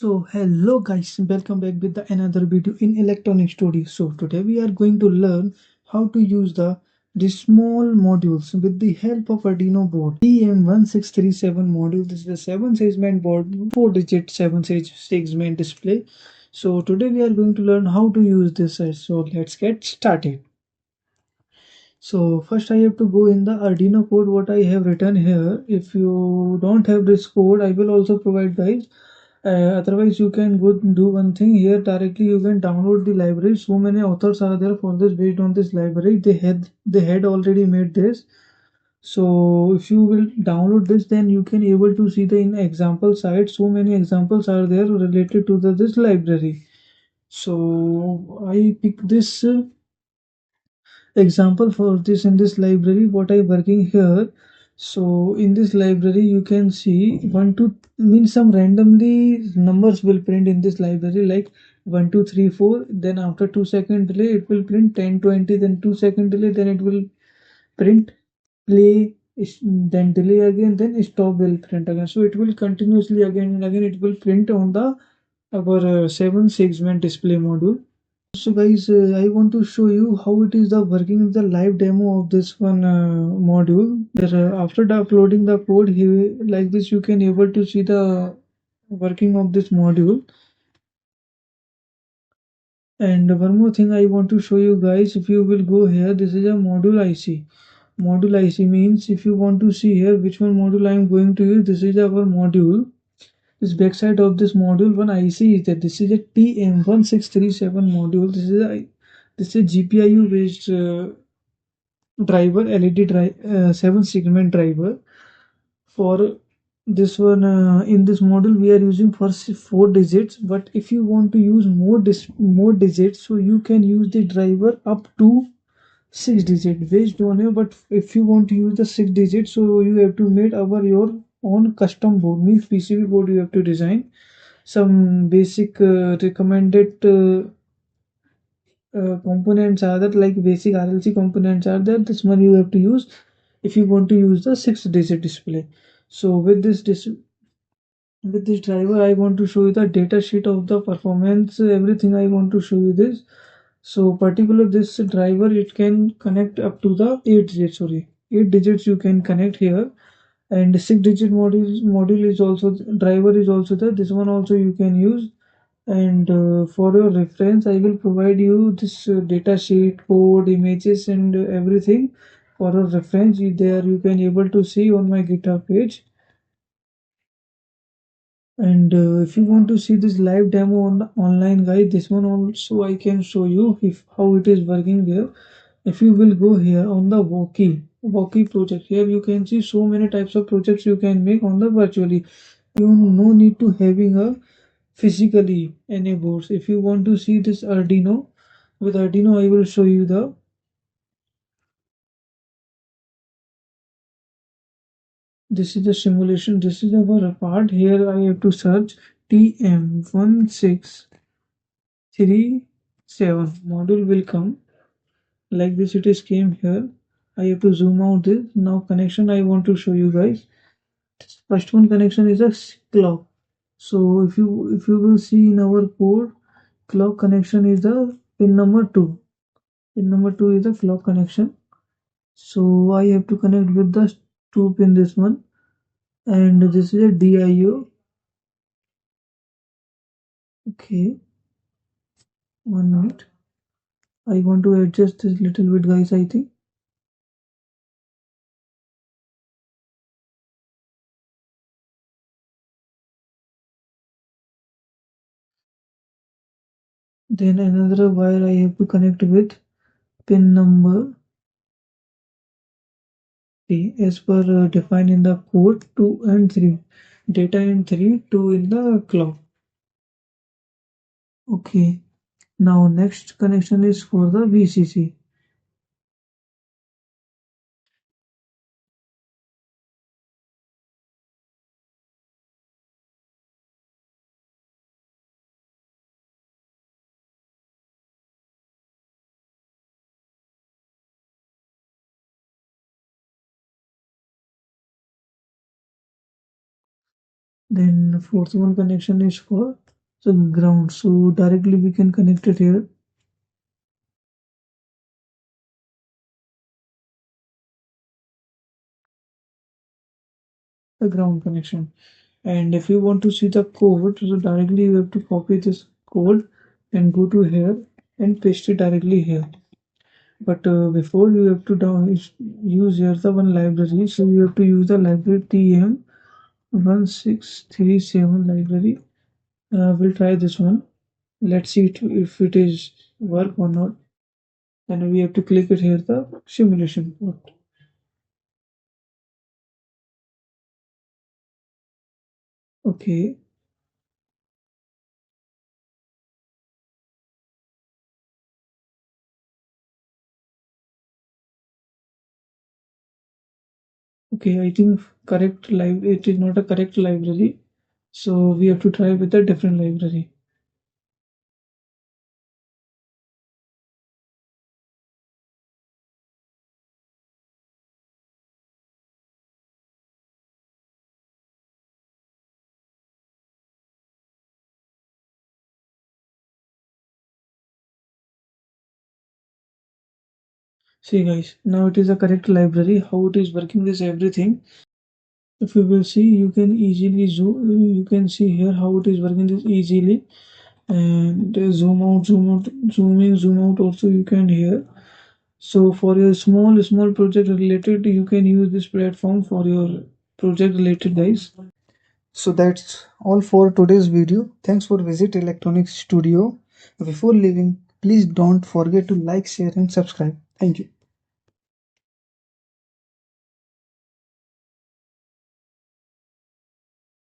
So hello guys, welcome back with another video in electronic studio. So today we are going to learn how to use the small modules with the help of Arduino board. TM1637 module. This is a 7 segment board, 4 digit 7 segment display. So today we are going to learn how to use this. So let's get started. So first I have to go in the Arduino code what I have written here. If you don't have this code, I will also provide guys. Otherwise you can go do one thing here directly. You can download the library. So many authors are there for this. Based on this library, they had already made this. So if you will download this, then you can able to see the in example site. So many examples are there related to this library. So I pick this example for this in this library what I working here. So in this library you can see 1 2 means some randomly numbers will print in this library like 1 2 3 4. Then after 2 second delay it will print 10 20. Then 2 second delay, then it will print play, then delay again, then stop will print again. So it will continuously again and again it will print on the our 7 segment display module. So guys, I want to show you how it is the working the live demo of this one module. That after uploading the code here like this, you can able to see the working of this module. And one more thing I want to show you guys. If you will go here, this is a module IC. Module IC means if you want to see here which one module I am going to use, this is our module. This backside of this module one IC is that this is a TM1637 module. This is GPIO based driver, LED drive, 7 segment driver. For this one in this module we are using for 4 digits, but if you want to use more digits, so you can use the driver up to 6 digit based on you. But if you want to use the 6 digits, so you have to make your own custom board, means PCB board you have to design. Some basic recommended components are that, like basic RLC components are there. This one you have to use if you want to use the 6 digit display. So with this driver I want to show you the data sheet of the performance, everything I want to show you this. So particular this driver, it can connect up to the 8 digits you can connect here. And 6 digit module is also, driver is also there. This one also you can use. And for your reference I will provide you this data sheet, code, images and everything for your reference. There you can able to see on my GitHub page. And if you want to see this live demo on the online guide, this one also I can show you if how it is working there. If you will go here on the Walkie project, here you can see so many types of projects you can make on the virtually. You no need to having a physically any boards. If you want to see this Arduino, with Arduino I will show you the, this is the simulation. This is our part. Here I have to search TM1637 module will come like this. It is came here. I have to zoom out this. Now connection I want to show you guys. First one connection is a clock. So if you will see in our code, clock connection is the pin number 2. Pin number 2 is the clock connection. So I have to connect with the 2 pin, this one. And this is a DIO. Okay, 1 minute. I want to adjust this little bit guys, I think. Then another wire I have to connect with pin number 3 as per defined in the code. 2 and 3 data, and 3 2 in the clock. Okay, now next connection is for the VCC. Then fourth one connection is for the ground, so directly we can connect it here, the ground connection. And if you want to see the code, so directly you have to copy this code and go to here and paste it directly here. But before you have to use here the one library, so you have to use the library TM1637 library. We'll try this one. Let's see if it is work or not. Then we have to click it here, the simulation port. Okay. Okay, I think correct live it is not a correct library. So we have to try with a different library. See guys, now it is a correct library. How it is working this everything. If you will see, you can easily zoom. You can see here how it is working this easily. And zoom out, zoom out, zoom in, zoom out. Also you can hear. So for your small project related, you can use this platform for your project related, guys. So that's all for today's video. Thanks for visit Electronics Studio. Before leaving, please don't forget to like, share and subscribe. Thank you.